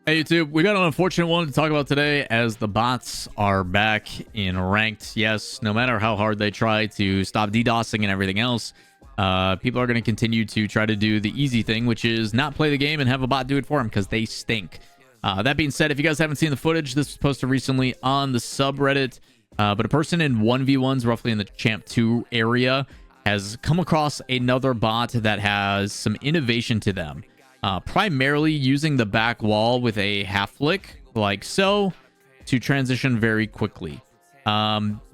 Hey YouTube, we got an unfortunate one to talk about today as the bots are back in ranked. Yes, no matter how hard they try to stop DDoSing and everything else, people are going to continue to try to do the easy thing, which is not play the game and have a bot do it for them because they stink. That being said, if you guys haven't seen the footage, this was posted recently on the subreddit, but a person in 1v1s roughly in the Champ 2 area has come across another bot that has some innovation to them. Primarily using the back wall with a half flick like so to transition very quickly.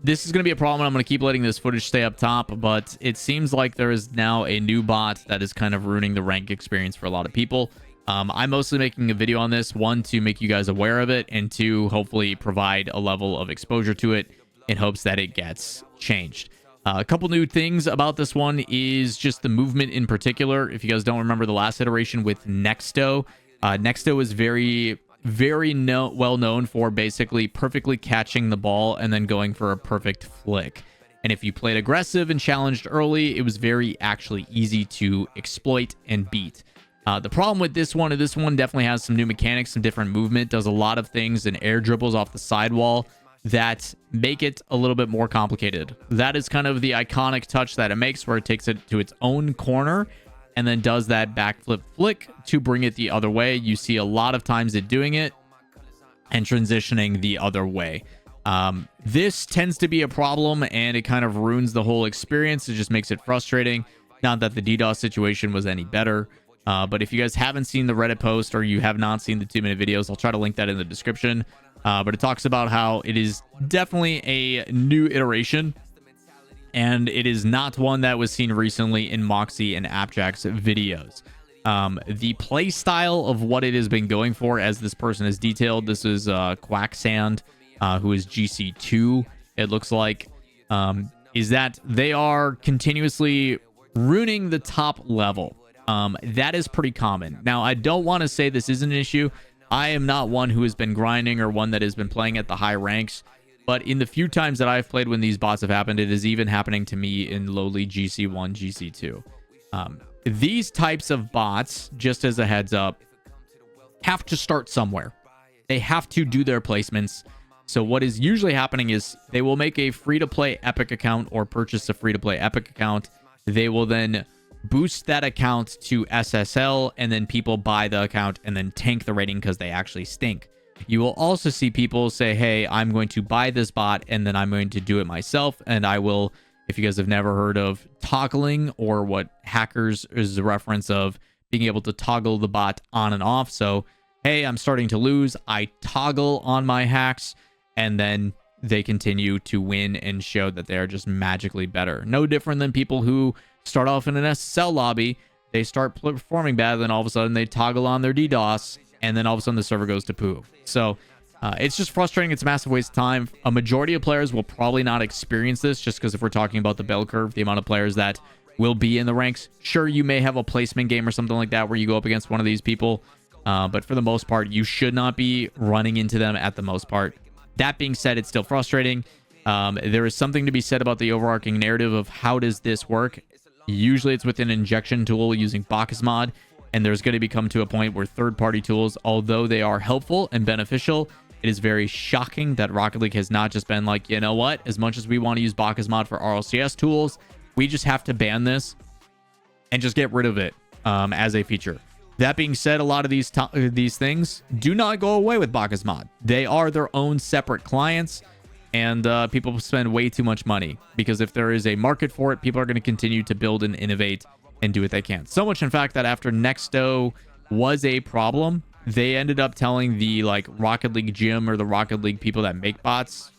This is going to be a problem. I'm going to keep letting this footage stay up top, but it seems like there is now a new bot that is kind of ruining the rank experience for a lot of people. I'm mostly making a video on this, one, to make you guys aware of it, and two, hopefully provide a level of exposure to it in hopes that it gets changed. A couple new things about this one is just the movement in particular. If you guys don't remember the last iteration with Nexto, Nexto is very well known for basically perfectly catching the ball and then going for a perfect flick. And if you played aggressive and challenged early, it was very actually easy to exploit and beat. The problem with this one definitely has some new mechanics, some different movement, does a lot of things and air dribbles off the sidewall that make it a little bit more complicated. That is kind of the iconic touch that it makes, where it takes it to its own corner and then does that backflip flick to bring it the other way. You see a lot of times it doing it and transitioning the other way. This tends to be a problem and it kind of ruins the whole experience. It just makes it frustrating. Not that the DDoS situation was any better. But if you guys haven't seen the Reddit post or you have not seen the 2-minute videos, I'll try to link that in the description. But it talks about how it is definitely a new iteration, and it is not one that was seen recently in Moxie and Appjack's videos. The play style of what it has been going for, as this person has detailed, this is Quacksand, who is GC2, it looks like, is that they are continuously ruining the top level. That is pretty common. Now, I don't want to say this is an issue. I am not one who has been grinding or one that has been playing at the high ranks, but in the few times that I've played when these bots have happened, it is even happening to me in lowly GC1, GC2. These types of bots, just as a heads up, have to start somewhere. They have to do their placements. So what is usually happening is they will make a free-to-play Epic account or purchase a free-to-play Epic account. They will then boost that account to SSL, and then people buy the account and then tank the rating because they actually stink. You will also see people say, hey, I'm going to buy this bot and then I'm going to do it myself, and I will, if you guys have never heard of toggling, or what hackers is a reference of being able to toggle the bot on and off. So, hey, I'm starting to lose, I toggle on my hacks, and then they continue to win and show that they are just magically better. No different than people who start off in an SSL lobby, they start performing bad, then all of a sudden they toggle on their DDoS, and then all of a sudden the server goes to poo. So it's just frustrating. It's a massive waste of time. A majority of players will probably not experience this, just because if we're talking about the bell curve, the amount of players that will be in the ranks, sure, you may have a placement game or something like that where you go up against one of these people, but for the most part, you should not be running into them at the most part. That being said, it's still frustrating. There is something to be said about the overarching narrative of how does this work. Usually it's with an injection tool using Bacchus mod, and there's going to become to a point where third-party tools, although they are helpful and beneficial, it is very shocking that Rocket League has not just been like, you know what, as much as we want to use Bacchus mod for RLCS tools, we just have to ban this and just get rid of it as a feature. That being said, a lot of these things do not go away with Bacchus mod. They are their own separate clients. And people spend way too much money, because if there is a market for it, people are going to continue to build and innovate and do what they can. So much, in fact, that after Nexto was a problem, they ended up telling the Rocket League gym or the Rocket League people that make bots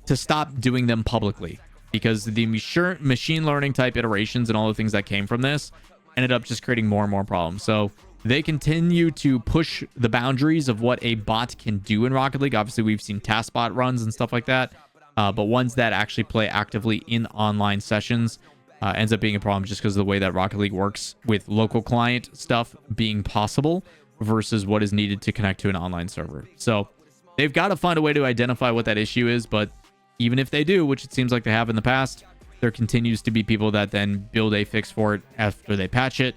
to stop doing them publicly, because the machine learning type iterations and all the things that came from this ended up just creating more and more problems. So they continue to push the boundaries of what a bot can do in Rocket League. Obviously, we've seen task bot runs and stuff like that, but ones that actually play actively in online sessions ends up being a problem, just because of the way that Rocket League works with local client stuff being possible versus what is needed to connect to an online server. So they've got to find a way to identify what that issue is, but even if they do, which it seems like they have in the past, there continues to be people that then build a fix for it after they patch it,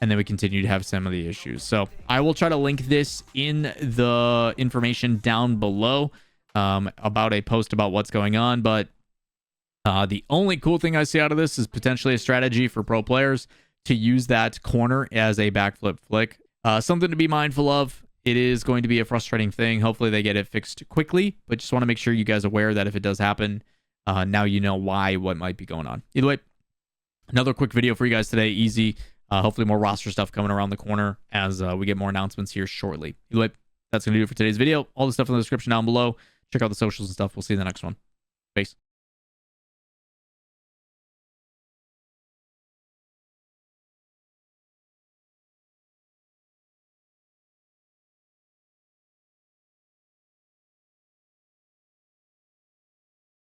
and then we continue to have some of the issues. So I will try to link this in the information down below about a post about what's going on. But the only cool thing I see out of this is potentially a strategy for pro players to use that corner as a backflip flick. Something to be mindful of. It is going to be a frustrating thing. Hopefully they get it fixed quickly, but just want to make sure you guys are aware that if it does happen, now you know what might be going on. Either way, another quick video for you guys today. Easy. Hopefully more roster stuff coming around the corner as we get more announcements here shortly. Either way, that's going to do it for today's video. All the stuff in the description down below. Check out the socials and stuff. We'll see you in the next one. Peace.